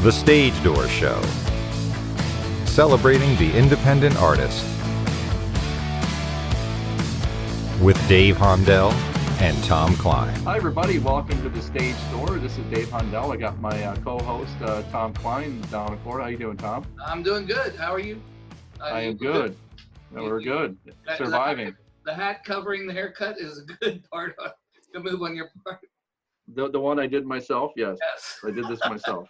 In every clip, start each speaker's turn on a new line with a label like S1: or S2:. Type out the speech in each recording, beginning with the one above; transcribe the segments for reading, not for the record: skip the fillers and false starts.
S1: The Stage Door Show, celebrating the independent artist, with Dave Hondel and Tom Kline.
S2: Hi, everybody. Welcome to The Stage Door. This is Dave Hondel. I got my co-host, Tom Kline, down in Florida. How you doing, Tom?
S3: I'm doing good. How are you?
S2: I am good. We're good. Surviving.
S3: The hat covering the haircut is a good part of the move on your part.
S2: The one I did myself, yes.
S3: Yes.
S2: I did this myself.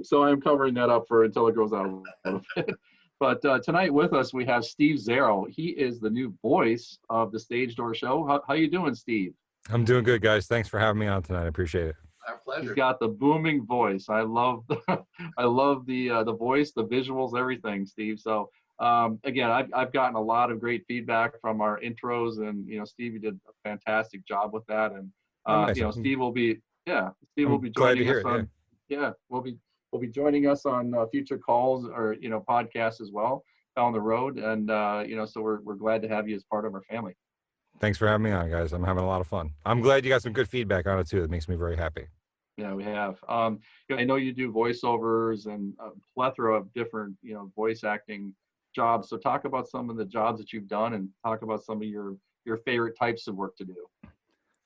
S2: So I'm covering that up until it goes out of it. But tonight with us, we have Steve Zarro. He is the new voice of The Stage Door Show. How you doing, Steve?
S1: I'm doing good, guys. Thanks for having me on tonight. I appreciate it.
S3: Our pleasure.
S2: He's got the booming voice. I love the voice, the visuals, everything, Steve. So again, I've gotten a lot of great feedback from our intros, and Steve, you did a fantastic job with that. And
S1: nice.
S2: Steve will be joining us on we'll be joining us on future calls or podcasts as well down the road. And so we're glad to have you as part of our family.
S1: Thanks for having me on, guys. I'm having a lot of fun. I'm glad you got some good feedback on it too. That makes me very happy.
S2: Yeah, we have. I know you do voiceovers and a plethora of different voice acting jobs. So talk about some of the jobs that you've done, and talk about some of your favorite types of work to do.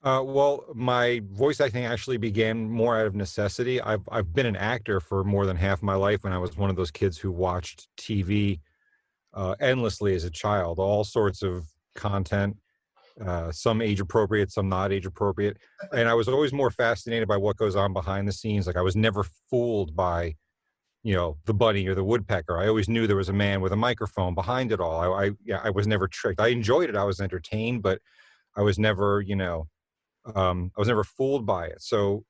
S1: Well, my voice acting actually began more out of necessity. I've been an actor for more than half my life, and I was one of those kids who watched TV endlessly as a child, all sorts of content, some age appropriate, some not age appropriate. And I was always more fascinated by what goes on behind the scenes. Like, I was never fooled by, the bunny or the woodpecker. I always knew there was a man with a microphone behind it all. I was never tricked. I enjoyed it. I was entertained, but I was never, I was never fooled by it. So,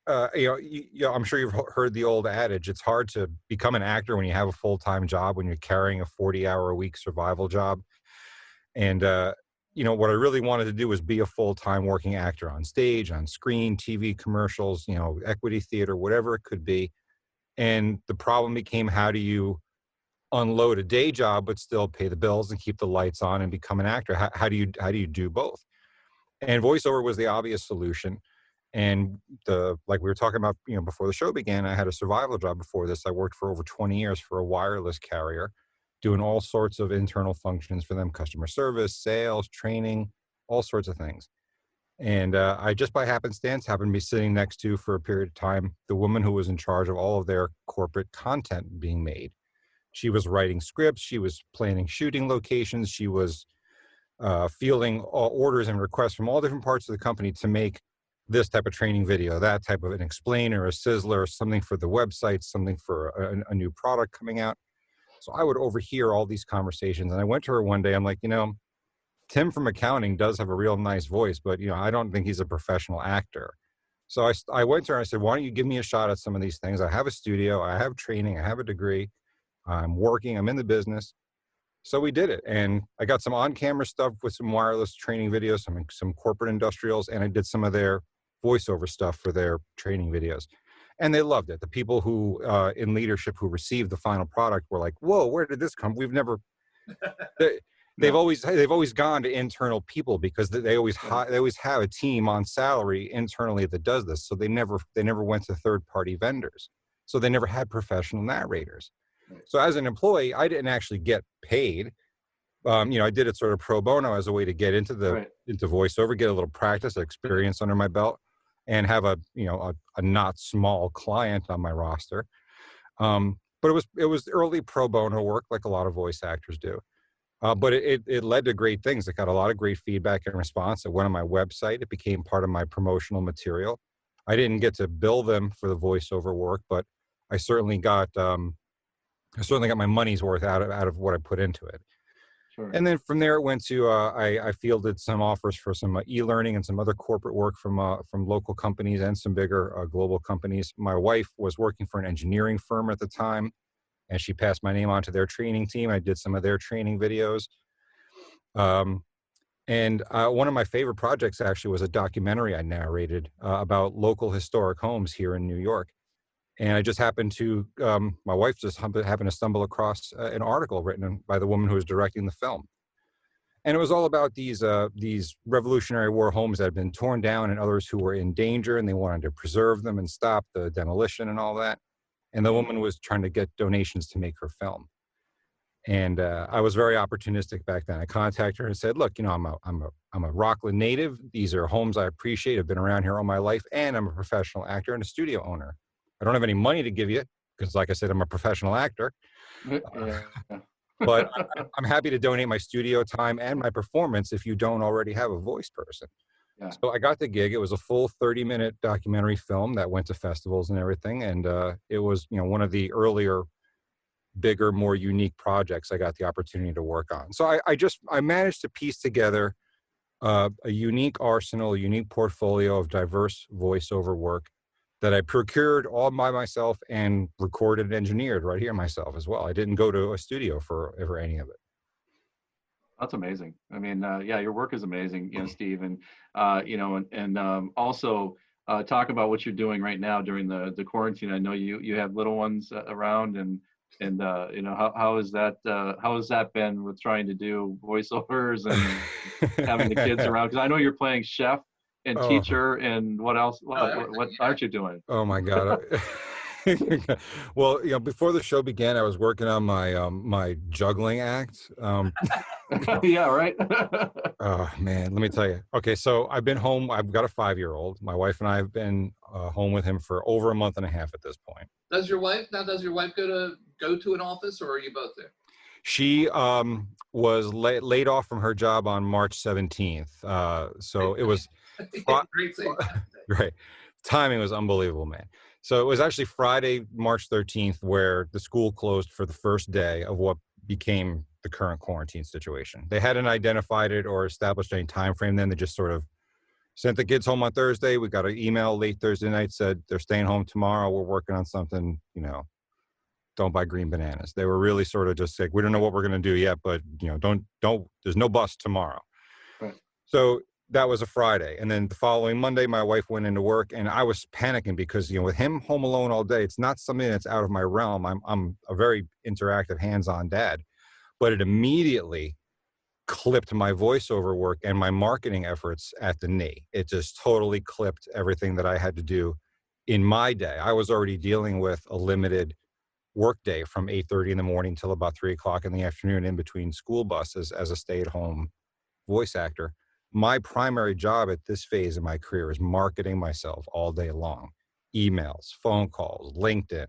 S1: I'm sure you've heard the old adage, it's hard to become an actor when you have a full-time job, when you're carrying a 40-hour-a-week survival job. And, what I really wanted to do was be a full-time working actor on stage, on screen, TV commercials, equity theater, whatever it could be. And the problem became, how do you unload a day job but still pay the bills and keep the lights on and become an actor? How do you do both? And voiceover was the obvious solution. And like we were talking about, before the show began, I had a survival job before this. I worked for over 20 years for a wireless carrier, doing all sorts of internal functions for them: customer service, sales, training, all sorts of things. And I just by happenstance happened to be sitting next to, for a period of time, the woman who was in charge of all of their corporate content being made. She was writing scripts. She was planning shooting locations. She was fielding orders and requests from all different parts of the company to make this type of training video, that type of an explainer, a sizzler, something for the website, something for a new product coming out. So I would overhear all these conversations. And I went to her one day. I'm like, Tim from accounting does have a real nice voice, but, I don't think he's a professional actor. So I went to her and I said, why don't you give me a shot at some of these things? I have a studio, I have training, I have a degree, I'm working, I'm in the business. So we did it. And I got some on-camera stuff with some wireless training videos, some corporate industrials, and I did some of their voiceover stuff for their training videos. And they loved it. The people who in leadership who received the final product were like, whoa, where did this come? We've never... They've always gone to internal people, because they always have a team on salary internally that does this. So they never went to third-party vendors. So they never had professional narrators. So as an employee, I didn't actually get paid. I did it sort of pro bono as a way to get into into voiceover, get a little practice, experience under my belt, and have a not small client on my roster. But it was early pro bono work, like a lot of voice actors do. But it led to great things. It got a lot of great feedback and response. It went on my website. It became part of my promotional material. I didn't get to bill them for the voiceover work, but I certainly got my money's worth out of what I put into it. Sure. And then from there it went to I fielded some offers for some e-learning and some other corporate work from local companies and some bigger global companies. My wife was working for an engineering firm at the time, and she passed my name on to their training team. I did some of their training videos. And one of my favorite projects actually was a documentary I narrated about local historic homes here in New York. And I just happened to, my wife just happened to stumble across an article written by the woman who was directing the film. And it was all about these Revolutionary War homes that had been torn down and others who were in danger, and they wanted to preserve them and stop the demolition and all that. And the woman was trying to get donations to make her film. And I was very opportunistic back then. I contacted her and said, "Look, you know, I'm a Rockland native. These are homes I appreciate. I've been around here all my life, and I'm a professional actor and a studio owner. I don't have any money to give you because, like I said, I'm a professional actor.
S2: Yeah.
S1: But I'm happy to donate my studio time and my performance if you don't already have a voice person."
S2: Yeah.
S1: So I got the gig. It was a full 30-minute documentary film that went to festivals and everything. And it was, you know, one of the earlier, bigger, more unique projects I got the opportunity to work on. So I managed to piece together a unique arsenal, a unique portfolio of diverse voiceover work that I procured all by myself and recorded and engineered right here myself as well. I didn't go to a studio for any of it.
S2: That's amazing. I mean, yeah, your work is amazing, you know, Steve, and you know, and also talk about what you're doing right now during the quarantine. I know you have little ones around, and you know, how has that been with trying to do voiceovers and having the kids around? Because I know you're playing chef and
S1: Oh,
S2: teacher, and what else? What
S3: Yeah.
S2: aren't you doing?
S1: oh my God. Well, you know, before the show began, I was working on my juggling act.
S2: Yeah, right.
S1: Oh man, let me tell you. Okay, so I've been home. I've got a 5-year-old. My wife and I have been home with him for over a month and a half at this point.
S3: Does your wife go to an office, or are you both there?
S1: She was laid off from her job on March 17th. So it was
S3: Great St. Patrick's Day.
S1: right. Timing was unbelievable, man. So it was actually Friday, March 13th, where the school closed for the first day of what became the current quarantine situation. They hadn't identified it or established any time frame then. They just sort of sent the kids home on Thursday. We got an email late Thursday night, said they're staying home tomorrow. We're working on something, you know, don't buy green bananas. They were really sort of just like, we don't know what we're going to do yet, but, you know, don't, there's no bus tomorrow.
S2: Right.
S1: So that was a Friday. And then the following Monday, my wife went into work and I was panicking because, you know, with him home alone all day, it's not something that's out of my realm. I'm a very interactive, hands-on dad, but it immediately clipped my voiceover work and my marketing efforts at the knee. It just totally clipped everything that I had to do in my day. I was already dealing with a limited work day from 8:30 in the morning till about 3 o'clock in the afternoon in between school buses as a stay-at-home voice actor. My primary job at this phase of my career is marketing myself all day long. Emails, phone calls, LinkedIn,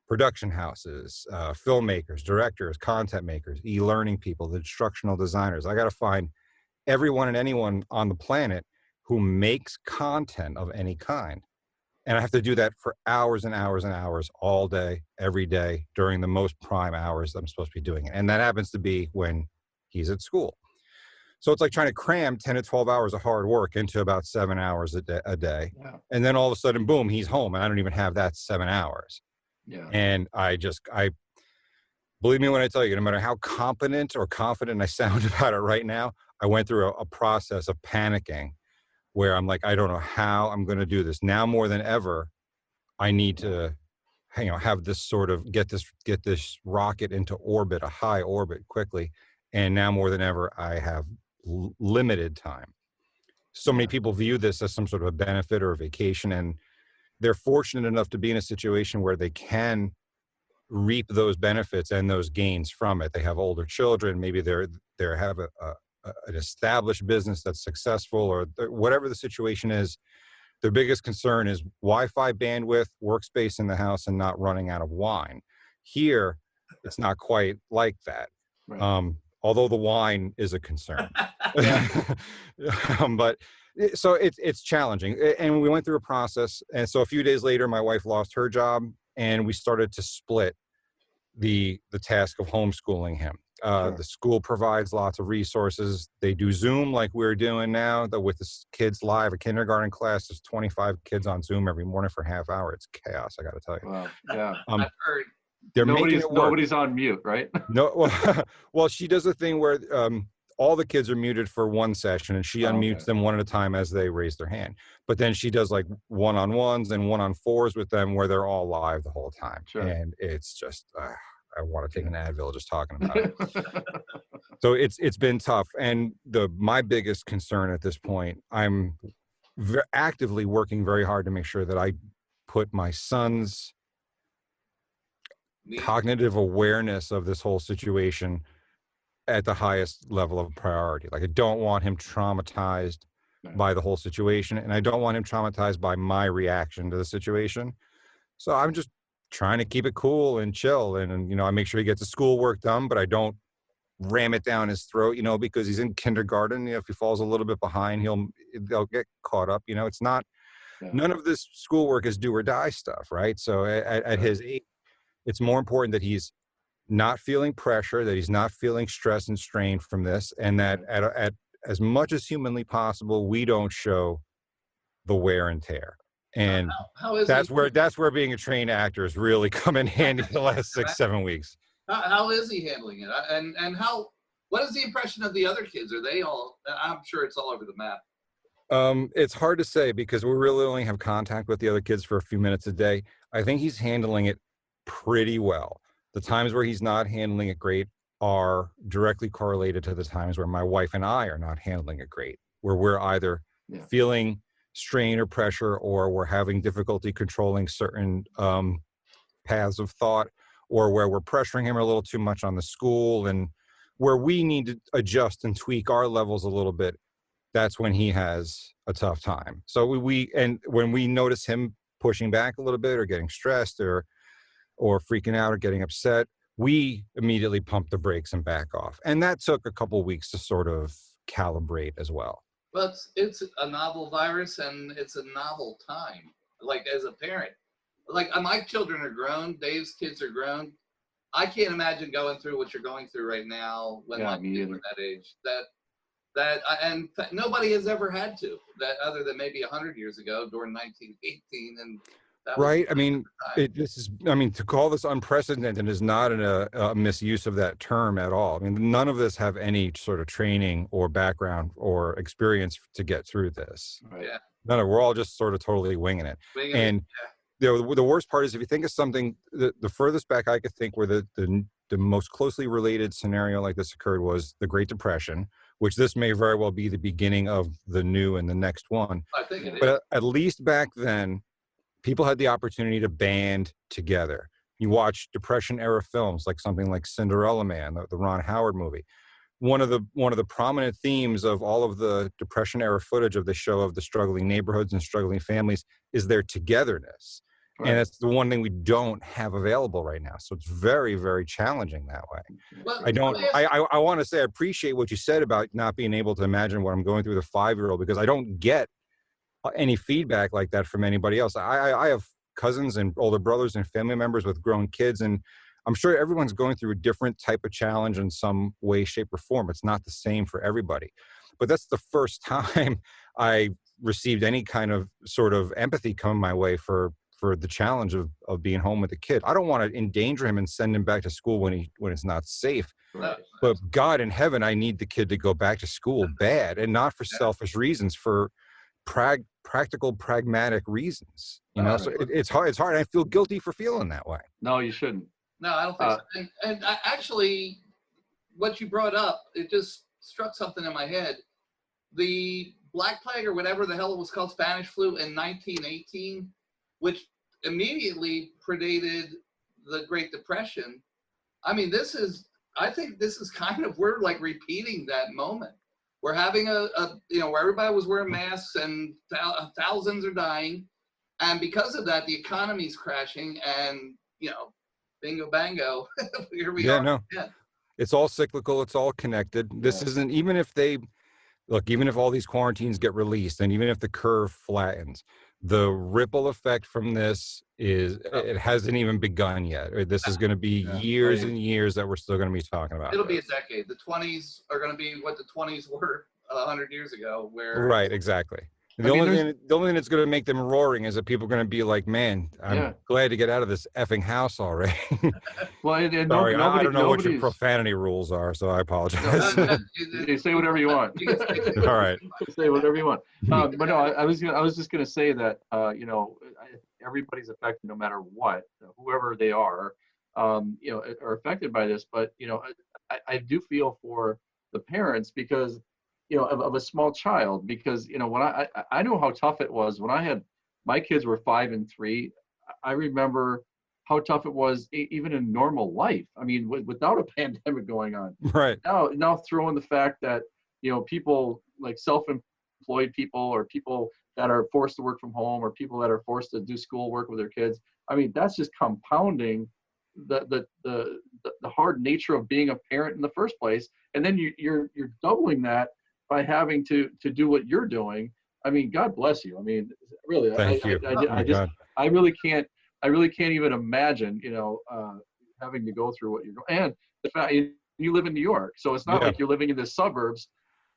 S1: production houses, filmmakers, directors, content makers, e-learning people, the instructional designers. I got to find everyone and anyone on the planet who makes content of any kind. And I have to do that for hours and hours and hours all day, every day, during the most prime hours I'm supposed to be doing it. And that happens to be when he's at school. So it's like trying to cram 10 to 12 hours of hard work into about 7 hours a day.
S2: Yeah.
S1: And then all of a sudden, boom, he's home. And I don't even have that 7 hours.
S2: Yeah.
S1: And I believe me when I tell you, no matter how competent or confident I sound about it right now, I went through a process of panicking where I'm like, I don't know how I'm going to do this. Now more than ever, I need to, you know, have this sort of get this rocket into orbit, a high orbit quickly. And now more than ever, I have limited time. So many people view this as some sort of a benefit or a vacation, and they're fortunate enough to be in a situation where they can reap those benefits and those gains from it. They have older children, maybe they have an established business that's successful, or whatever the situation is. Their biggest concern is Wi-Fi bandwidth, workspace in the house, and not running out of wine. Here, it's not quite like that.
S2: Right.
S1: Although the wine is a concern. But so it's challenging. And we went through a process. And so a few days later, my wife lost her job and we started to split the task of homeschooling him.
S2: Sure.
S1: The school provides lots of resources. They do Zoom like we're doing now, that with the kids live, a kindergarten class, there's 25 kids on Zoom every morning for a half hour. It's chaos, I got to tell you.
S2: Wow. Yeah.
S3: I've heard.
S1: They're making it work.
S2: Nobody's on mute, right?
S1: No, well, she does a thing where all the kids are muted for one session and she unmutes them one at a time as they raise their hand. But then she does like one-on-ones and one-on-fours with them where they're all live the whole time.
S2: Sure.
S1: And it's just, I want to take an Advil just talking about it. So it's been tough. And my biggest concern at this point, I'm actively working very hard to make sure that I put my son's cognitive awareness of this whole situation at the highest level of priority. Like, I don't want him traumatized by the whole situation, and I don't want him traumatized by my reaction to the situation. So I'm just trying to keep it cool and chill, and I make sure he gets his schoolwork done, but I don't ram it down his throat, because he's in kindergarten. If he falls a little bit behind, they'll get caught up. It's not none of this schoolwork is do or die stuff, right? So at his age, it's more important that he's not feeling pressure, that he's not feeling stress and strain from this, and that at as much as humanly possible, we don't show the wear and tear. And
S3: how is
S1: that's where being a trained actor is really come in handy the last 6-7 weeks.
S3: How is he handling it? And what is the impression of the other kids? Are they all? I'm sure it's all over the map.
S1: It's hard to say because we really only have contact with the other kids for a few minutes a day. I think he's handling it pretty well. The times where he's not handling it great are directly correlated to the times where my wife and I are not handling it great, where we're either feeling strain or pressure, or we're having difficulty controlling certain paths of thought, or where we're pressuring him a little too much on the school, and where we need to adjust and tweak our levels a little bit. That's when he has a tough time. So when we notice him pushing back a little bit or getting stressed or freaking out or getting upset, we immediately pump the brakes and back off. And that took a couple weeks to sort of calibrate as well.
S3: Well, it's a novel virus and it's a novel time. Like, as a parent, like, my children are grown, Dave's kids are grown. I can't imagine going through what you're going through right now when my kids were that age. And nobody has ever had to, that other than maybe 100 years ago during 1918, and that
S1: right. I mean, to call this unprecedented is not a misuse of that term at all. I mean, none of us have any sort of training or background or experience to get through this.
S3: Right. Yeah.
S1: We're all just sort of totally winging it. The worst part is, if you think of something, the furthest back I could think where the most closely related scenario like this occurred was the Great Depression, which this may very well be the beginning of the new and the next one.
S3: I think it is.
S1: But at least back then, people had the opportunity to band together. You watch Depression era films like something like Cinderella Man, the Ron Howard movie. One of the prominent themes of all of the Depression era footage of the show of the struggling neighborhoods and struggling families is their togetherness. Right. And that's the one thing we don't have available right now. So it's very, very challenging that way.
S3: Well,
S1: I want to say I appreciate what you said about not being able to imagine what I'm going through with a 5-year-old, because I don't get any feedback like that from anybody else. I have cousins and older brothers and family members with grown kids, and I'm sure everyone's going through a different type of challenge in some way, shape, or form. It's not the same for everybody. But that's the first time I received any kind of sort of empathy coming my way for the challenge of being home with a kid. I don't want to endanger him and send him back to school when it's not safe.
S3: Right.
S1: But God in heaven, I need the kid to go back to school bad, and not for selfish reasons, for practical, pragmatic reasons. So it's hard. It's hard. I feel guilty for feeling that way.
S2: No, you shouldn't.
S3: No, I don't think so. And actually, what you brought up, it just struck something in my head. The Black Plague, or whatever the hell it was called, Spanish flu in 1918, which immediately predated the Great Depression. I mean, I think this is kind of, we're like repeating that moment. We're having where everybody was wearing masks and thousands are dying. And because of that, the economy's crashing, and, bingo bango, here we are.
S1: No. Yeah. It's all cyclical. It's all connected. This isn't, even if all these quarantines get released, and even if the curve flattens, the ripple effect from this it hasn't even begun yet. This is going to be years and years that we're still going to be talking about.
S3: It'll be a decade. The 20s are going to be what the 20s were 100 years ago.
S1: Right, exactly. The only thing that's going to make them roaring is that people are going to be like, man, I'm glad to get out of this effing house already.
S2: Well,
S1: sorry, I don't know what your profanity rules are, so I apologize.
S2: You say whatever you want.
S1: All right.
S2: Say whatever you want. But no, I was just going to say that, everybody's affected no matter what, whoever they are. you know, are affected by this. But, you know, I do feel for the parents because, you know, of a small child, because, you know, when I know how tough it was when I had, my kids were 5 and 3. I remember how tough it was even in normal life. I mean, without a pandemic going on.
S1: Right.
S2: Now throw in the fact that, you know, people like self-employed people, or people that are forced to work from home, or people that are forced to do schoolwork with their kids. I mean, that's just compounding the hard nature of being a parent in the first place. And then you're doubling that by having to do what you're doing. I mean, God bless you. I mean, really,
S1: Thank you. Oh my God.
S2: I really can't even imagine, you know, having to go through what you're doing. And the fact you live in New York, so it's not
S1: Yeah.
S2: like you're living in the suburbs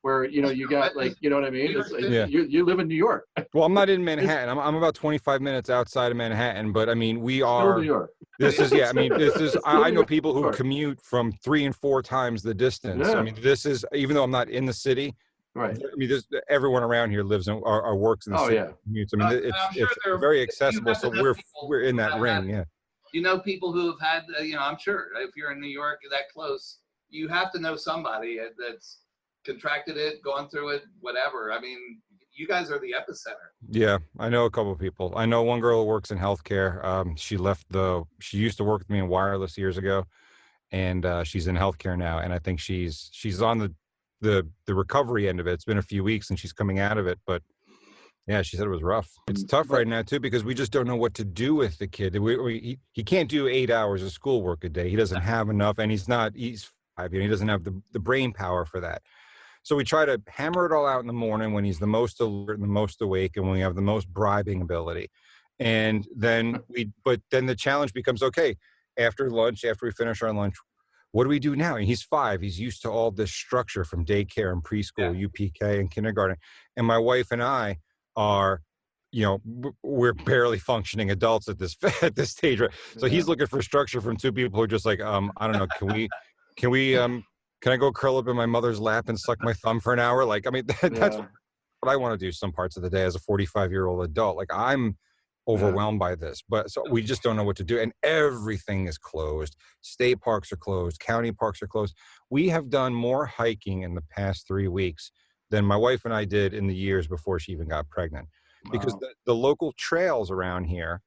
S2: where, you know, you got like, you know what I mean? It's like,
S1: Yeah.
S2: you live in New York.
S1: Well, I'm not in Manhattan. I'm about 25 minutes outside of Manhattan, but I mean, we
S2: Still
S1: are.
S2: New York.
S1: This is, yeah. I mean, this is. I know people who
S2: York.
S1: commute from 3 and 4 times the distance.
S2: Yeah.
S1: I mean, this is, even though I'm not in the city.
S2: Right.
S1: I mean, everyone around here lives in or works in the city.
S2: Yeah.
S1: Commutes. I mean,
S3: I'm sure
S1: it's very accessible. So
S3: people
S1: we're in that
S3: who
S1: ring. Yeah.
S3: You know, people who have had, you know, I'm sure if you're in New York that close, you have to know somebody that's contracted it, going through it, whatever. I mean, you guys are the epicenter.
S1: Yeah, I know a couple of people. I know one girl who works in healthcare. She used to work with me in wireless years ago, and she's in healthcare now. And I think she's on the recovery end of it. It's been a few weeks and she's coming out of it, but yeah, she said it was rough. It's tough right now too, because we just don't know what to do with the kid. He can't do 8 hours of schoolwork a day. He doesn't have enough, and he's 5, you know, he doesn't have the brain power for that. So we try to hammer it all out in the morning when he's the most alert and the most awake, and when we have the most bribing ability. And then but then the challenge becomes, okay, after lunch, after we finish our lunch, what do we do now? And he's 5. He's used to all this structure from daycare and preschool, UPK and kindergarten. And my wife and I are, you know, we're barely functioning adults at this stage, right? So he's looking for structure from 2 people who are just like, I don't know, can I go curl up in my mother's lap and suck my thumb for an hour? Like, I mean, that's what I want to do some parts of the day as a 45-year-old adult. Like, I'm overwhelmed by this, but so we just don't know what to do. And everything is closed. State parks are closed. County parks are closed. We have done more hiking in the past 3 weeks than my wife and I did in the years before she even got pregnant. Because the local trails around here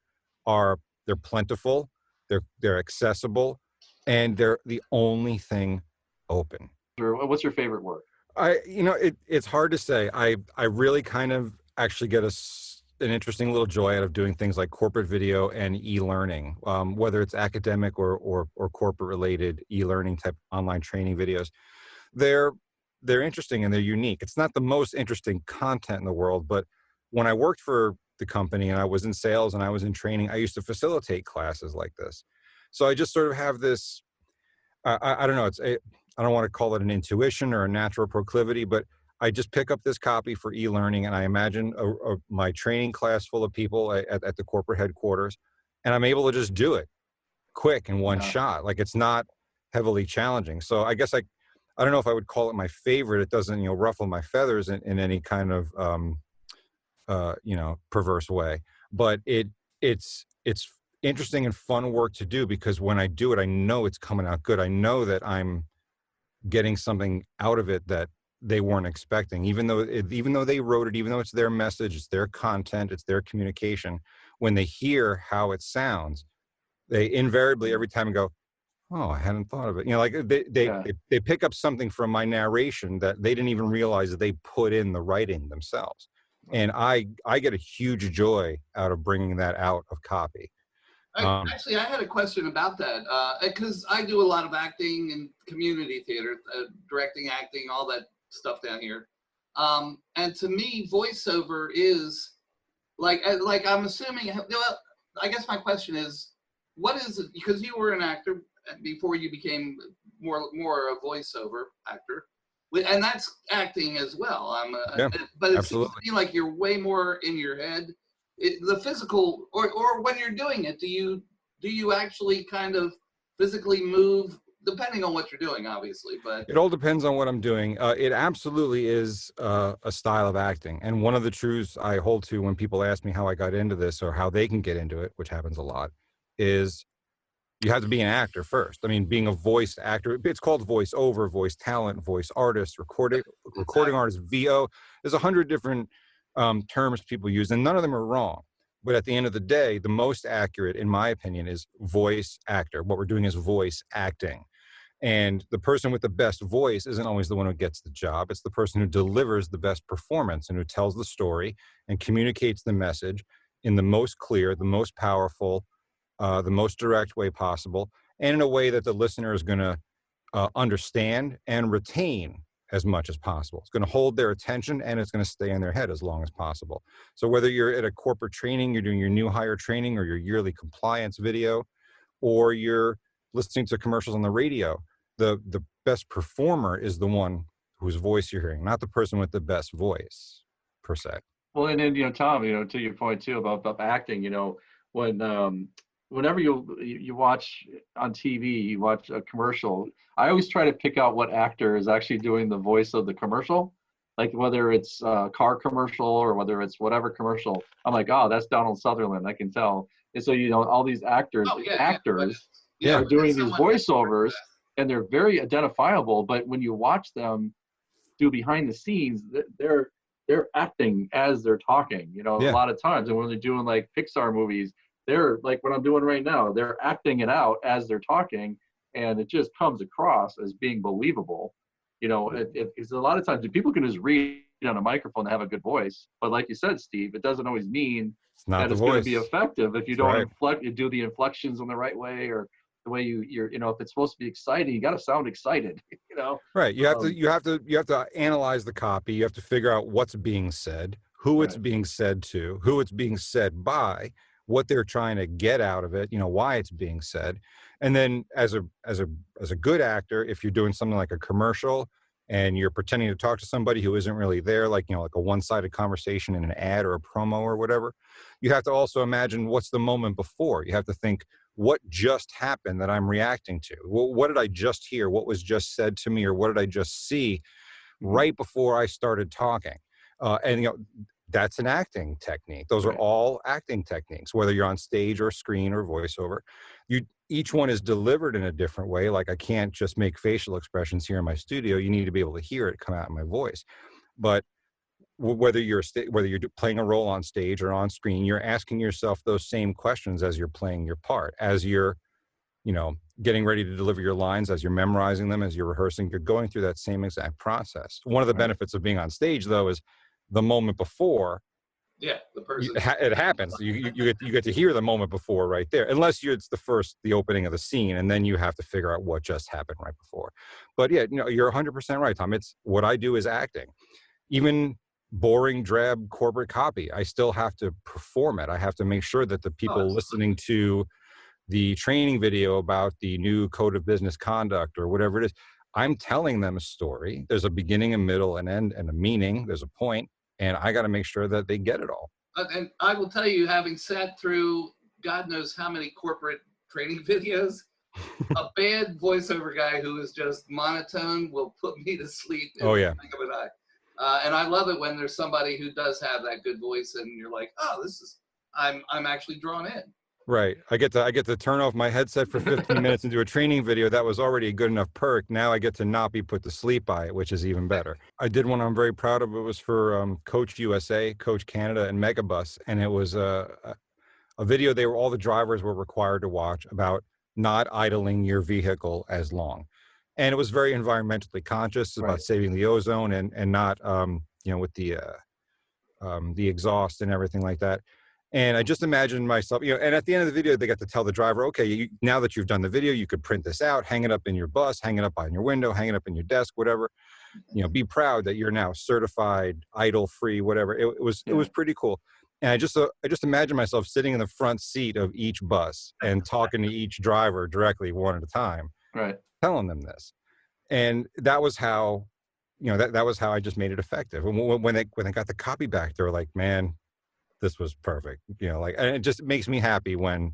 S1: they're plentiful, they're accessible, and they're the only thing open.
S2: What's your favorite work?
S1: It's hard to say. I really kind of actually get an interesting little joy out of doing things like corporate video and e-learning, whether it's academic or corporate related e-learning type online training videos. They're interesting and they're unique. It's not the most interesting content in the world, but when I worked for the company and I was in sales and I was in training, I used to facilitate classes like this. So I just sort of have this, I don't know, I don't want to call it an intuition or a natural proclivity, but I just pick up this copy for e-learning and I imagine my training class full of people at the corporate headquarters, and I'm able to just do it quick in one shot. Like, it's not heavily challenging. So I guess I don't know if I would call it my favorite. It doesn't, you know, ruffle my feathers in any kind of, you know, perverse way, but it's interesting and fun work to do, because when I do it, I know it's coming out good. I know that I'm getting something out of it that they weren't expecting, even though they wrote it, even though it's their message, it's their content, it's their communication. When they hear how it sounds, they invariably every time go, oh, I hadn't thought of it. You know, like they pick up something from my narration that they didn't even realize that they put in the writing themselves. And I get a huge joy out of bringing that out of copy.
S3: Actually, I had a question about that, because I do a lot of acting and community theater, directing, acting, all that stuff down here. And to me, voiceover is like I'm assuming, well, I guess my question is, what is it, because you were an actor before you became more a voiceover actor, and that's acting as well. But it seems to me like you're way more in your head. The physical, or when you're doing it, do you actually kind of physically move, depending on what you're doing, obviously? But
S1: it all depends on what I'm doing. It absolutely is a style of acting, and one of the truths I hold to when people ask me how I got into this or how they can get into it, which happens a lot, is You have to be an actor first. I mean, being a voice actor, it's called voice over, voice talent, voice artist, recording artist, VO. There's 100 different terms people use, and none of them are wrong. But at the end of the day, the most accurate, in my opinion, is voice actor. What we're doing is voice acting. And the person with the best voice isn't always the one who gets the job. It's the person who delivers the best performance and who tells the story and communicates the message in the most clear, the most powerful, the most direct way possible, and in a way that the listener is going to understand and retain as much as possible. It's going to hold their attention, and it's going to stay in their head as long as possible. So whether you're at a corporate training, you're doing your new hire training or your yearly compliance video, or you're listening to commercials on the radio, the best performer is the one whose voice you're hearing, not the person with the best voice, per se.
S2: Well, and then, Tom, to your point too about acting, when whenever you watch on TV, you watch a commercial, I always try to pick out what actor is actually doing the voice of the commercial, like whether it's a car commercial or whether it's whatever commercial. I'm like, oh, that's Donald Sutherland, I can tell. And so, all these actors are doing these voiceovers, and they're very identifiable, but when you watch them do behind the scenes, they're acting as they're talking, a lot of times. And when they're doing like Pixar movies, they're like what I'm doing right now, they're acting it out as they're talking, and it just comes across as being believable. It's a lot of times people can just read on a microphone and have a good voice, but like you said, Steve, it doesn't always mean that it's going to be effective if you don't do the inflections in the right way, or the way you're if it's supposed to be exciting, you got to sound excited.
S1: Right. You have to analyze the copy. You have to figure out what's being said, who it's being said to, who it's being said by, what they're trying to get out of it, why it's being said. And then as a good actor, if you're doing something like a commercial and you're pretending to talk to somebody who isn't really there, like like a one-sided conversation in an ad or a promo or whatever, you have to also imagine what's the moment before. You have to think, what just happened that I'm reacting to? What did I just hear? What was just said to me, or what did I just see right before I started talking? And that's an acting technique. Those are all acting techniques, whether you're on stage or screen or voiceover. Each one is delivered in a different way. Like, I can't just make facial expressions here in my studio. You need to be able to hear it come out in my voice. But whether you're playing a role on stage or on screen, you're asking yourself those same questions as you're playing your part, as you're, getting ready to deliver your lines, as you're memorizing them, as you're rehearsing. You're going through that same exact process. One of the benefits of being on stage, though, is the moment before.
S3: Yeah, the person.
S1: It happens. You get to hear the moment before right there, unless it's the opening of the scene, and then you have to figure out what just happened right before. But yeah, you're 100% right, Tom. It's what I do is acting. Even boring, drab corporate copy, I still have to perform it. I have to make sure that the people listening to the training video about the new code of business conduct or whatever it is, I'm telling them a story. There's a beginning, a middle, an end, and a meaning. There's a point, and I got to make sure that they get it all.
S3: And I will tell you, having sat through God knows how many corporate training videos, a bad voiceover guy who is just monotone will put me to sleep in the blink of an eye. And I love it when there's somebody who does have that good voice, and you're like, oh, I'm actually drawn in.
S1: Right. I get to turn off my headset for 15 minutes and do a training video. That was already a good enough perk. Now I get to not be put to sleep by it, which is even better. I did one I'm very proud of. It was for Coach USA, Coach Canada, and Megabus. And it was a video all the drivers were required to watch about not idling your vehicle as long. And it was very environmentally conscious about saving the ozone and not, with the exhaust and everything like that. And I just imagined myself, and at the end of the video, they got to tell the driver, okay, now that you've done the video, you could print this out, hang it up in your bus, hang it up on your window, hang it up in your desk, whatever. Be proud that you're now certified, idle-free, whatever. It was pretty cool. And I just imagine myself sitting in the front seat of each bus and talking to each driver directly, one at a time, telling them this. And that was how, that was how I just made it effective. And when they got the copy back, they were like, man, this was perfect. And it just makes me happy when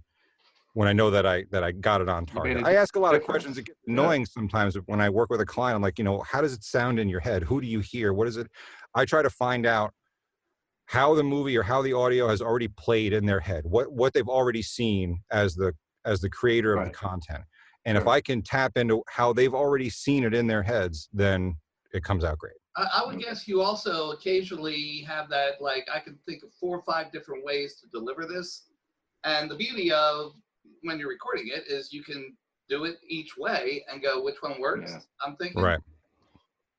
S1: I know that I got it on target. I ask a lot of questions. It gets annoying sometimes when I work with a client. I'm like, how does it sound in your head? Who do you hear? What is it? I try to find out how the movie or how the audio has already played in their head, what they've already seen as the as the creator of the
S2: Right.
S1: content. And if
S2: Sure.
S1: I can tap into how they've already seen it in their heads, then it comes out great.
S3: I would guess you also occasionally have that, like, I can think of 4 or 5 different ways to deliver this. And the beauty of when you're recording it is you can do it each way and go, which one works?
S2: Yeah.
S3: I'm thinking.
S1: Right.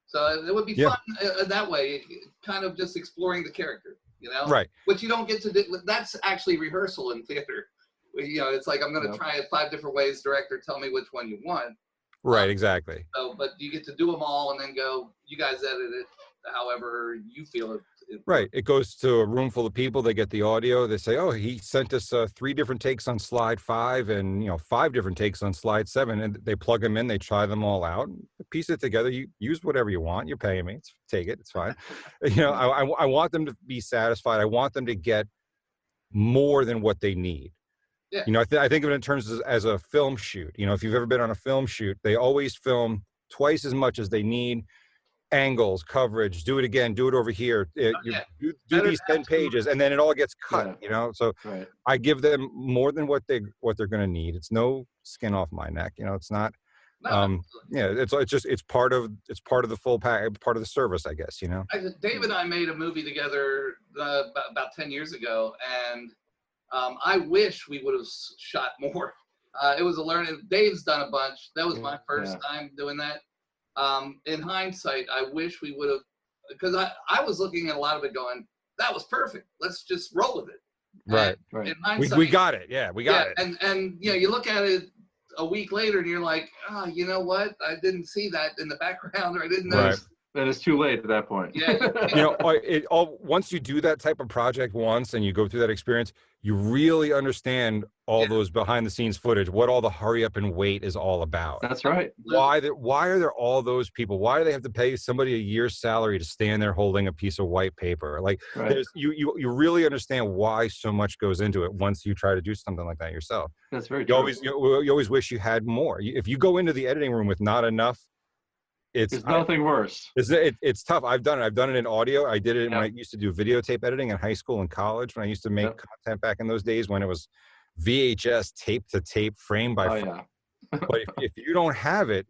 S3: So it would be
S1: Yeah.
S3: fun that way, kind of just exploring the character, you know?
S1: Right.
S3: Which you don't get to do. That's actually rehearsal in theater. You know, it's like, I'm going to try it 5 different ways, director, tell me which one you want.
S1: Right. Exactly.
S3: So, but you get to do them all and then go, you guys edit it however you feel it.
S1: Right. It goes to a room full of people. They get the audio. They say, "Oh, he sent us 3 different takes on slide 5, and 5 different takes on slide 7." And they plug them in. They try them all out, piece it together. You use whatever you want. You're paying me. Take it. It's fine. I want them to be satisfied. I want them to get more than what they need.
S3: Yeah.
S1: I think of it in terms as a film shoot. If you've ever been on a film shoot, they always film twice as much as they need. Angles, coverage, do it again, do it over here. Do these 10 pages, and then it all gets cut. So
S2: Right.
S1: I give them more than what they're going to need. It's no skin off my neck. It's not. It's part of the full pack, part of the service, I guess.
S3: Dave and I made a movie together about 10 years ago, and I wish we would have shot more. It was a learning. Dave's done a bunch. That was my first time doing that. In hindsight, I wish we would have, because I was looking at a lot of it going, that was perfect. Let's just roll with it.
S1: Right.
S3: And
S1: Right.
S3: In hindsight,
S1: we got it. Yeah, we got it.
S3: And you look at it a week later and you're like, oh, you know what? I didn't see that in the background, or I didn't know.
S1: Right.
S2: Then it's too late at that point.
S3: Yeah.
S1: Once you do that type of project once and you go through that experience, you really understand all those behind the scenes footage, what all the hurry up and wait is all about.
S2: That's right.
S1: Why are there all those people? Why do they have to pay somebody a year's salary to stand there holding a piece of white paper? Like, you really understand why so much goes into it once you try to do something like that yourself.
S2: That's very true.
S1: You always wish you had more. If you go into the editing room with not enough,
S2: There's nothing worse.
S1: It's tough. I've done it in audio. I did it when I used to do videotape editing in high school and college, when I used to make content back in those days when it was VHS tape to tape, frame by frame. But if you don't have it,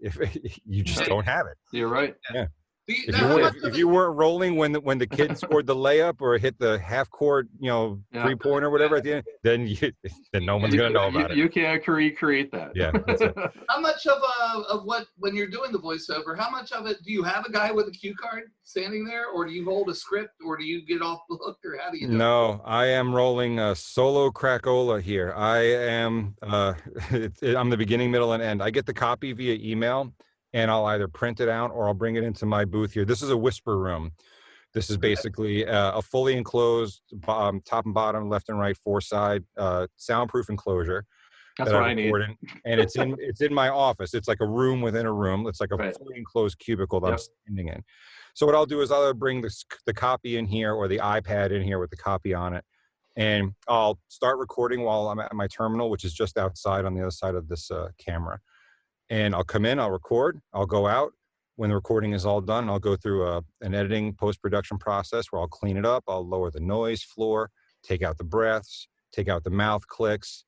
S1: you just don't have it.
S2: You're right.
S1: Yeah. If you weren't rolling when the kid scored the layup or hit the half court, 3-pointer or whatever at the end, then no one's gonna know about it.
S2: You can't recreate that.
S1: Yeah. That's it.
S3: How much of what, when you're doing the voiceover, how much of it do you have a guy with a cue card standing there, or do you hold a script, or do you get off the hook, or how do you do
S1: No, I am rolling a solo cracola here. I am I'm the beginning, middle, and end. I get the copy via email, and I'll either print it out or I'll bring it into my booth here. This is a whisper room. This is basically a fully enclosed, top and bottom, left and right, 4-side, soundproof enclosure.
S2: That's what I need.
S1: And it's in my office. It's like a room within a room. It's like a fully enclosed cubicle that I'm standing in. So what I'll do is I'll bring the copy in here, or the iPad in here with the copy on it, and I'll start recording while I'm at my terminal, which is just outside on the other side of this camera. And I'll come in, I'll record, I'll go out. When the recording is all done, I'll go through an editing post-production process where I'll clean it up, I'll lower the noise floor, take out the breaths, take out the mouth clicks,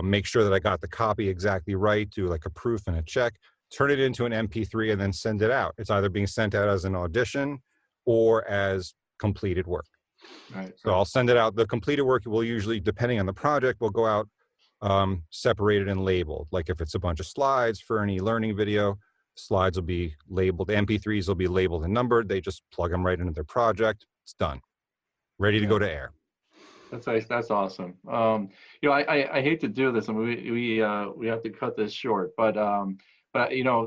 S1: make sure that I got the copy exactly right, do like a proof and a check, turn it into an MP3, and then send it out. It's either being sent out as an audition or as completed work.
S2: Right.
S1: So I'll send it out. The completed work will usually, depending on the project, will go out separated and labeled. Like if it's a bunch of slides for any learning video, slides will be labeled. The MP3s will be labeled and numbered. They just plug them right into their project. It's done, ready to go to air.
S2: That's nice. That's awesome. I hate to do this, and we have to cut this short, but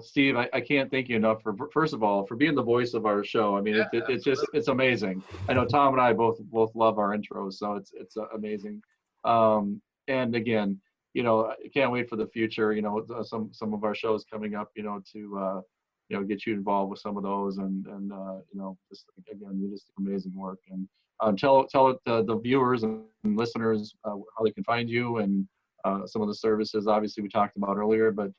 S2: Steve, I can't thank you enough for, first of all, for being the voice of our show. I mean, it's amazing. I know Tom and I both love our intros, so it's amazing. And again, I can't wait for the future. Some of our shows coming up. To get you involved with some of those, and just again, you just do amazing work. And tell the viewers and listeners how they can find you and some of the services. Obviously, we talked about earlier, but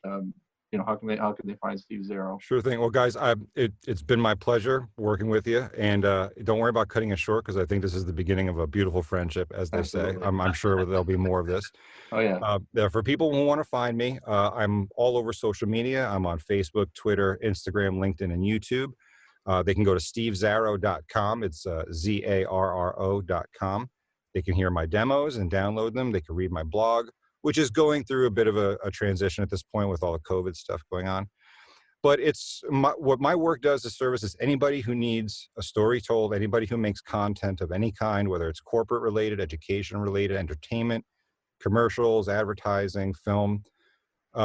S2: how can they find Steve Zarro?
S1: Sure thing. Well, guys, it's been my pleasure working with you, and don't worry about cutting it short, because I think this is the beginning of a beautiful friendship, as they say.
S2: Absolutely.
S1: I'm sure there'll be more of this.
S2: Oh yeah.
S1: For people who want to find me, I'm all over social media. I'm on Facebook, Twitter, Instagram, LinkedIn, and YouTube. They can go to stevezarro.com. It's ZARRO.com. They can hear my demos and download them. They can read my blog, which is going through a bit of a transition at this point with all the COVID stuff going on. But what my work does is services anybody who needs a story told, anybody who makes content of any kind, whether it's corporate related, education related, entertainment, commercials, advertising, film,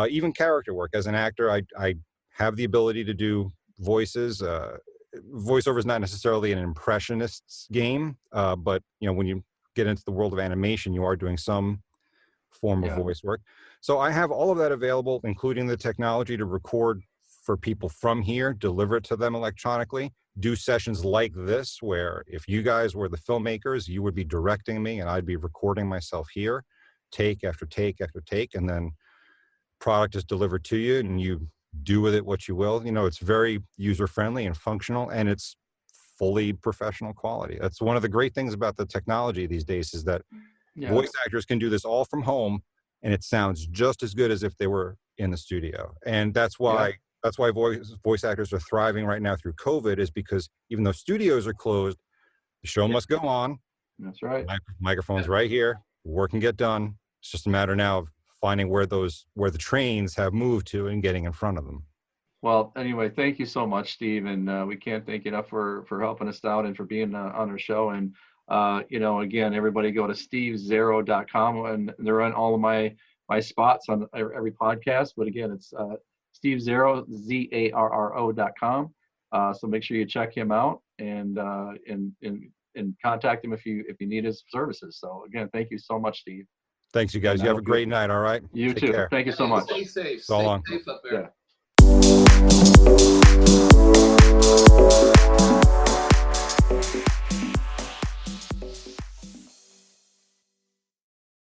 S1: even character work. As an actor, I have the ability to do voices. Voiceover is not necessarily an impressionist's game, but when you get into the world of animation, you are doing some form of voice work. So I have all of that available, including the technology to record for people from here, deliver it to them electronically, do sessions like this, where if you guys were the filmmakers, you would be directing me and I'd be recording myself here, take after take after take, and then product is delivered to you and you do with it what you will. It's very user-friendly and functional, and it's fully professional quality. That's one of the great things about the technology these days, is that voice actors can do this all from home, and it sounds just as good as if they were in the studio. And that's why voice actors are thriving right now through COVID, is because even though studios are closed, the show must go on.
S2: That's right.
S1: Microphone's right here. Work can get done. It's just a matter now of finding where the trains have moved to and getting in front of them.
S2: Well, anyway, thank you so much, Steve, and we can't thank you enough for helping us out and for being on our show. And again, everybody go to stevezarro.com, and they're on all of my spots on every podcast. But again, it's Steve Zarro, ZARRO.com. So make sure you check him out and contact him if you need his services. So again, thank you so much, Steve.
S1: Thanks, you guys. You have a great night. All right.
S2: You too. Take care. Thank you so much.
S3: Stay safe.
S1: So long.
S3: Stay safe up there.
S2: Yeah.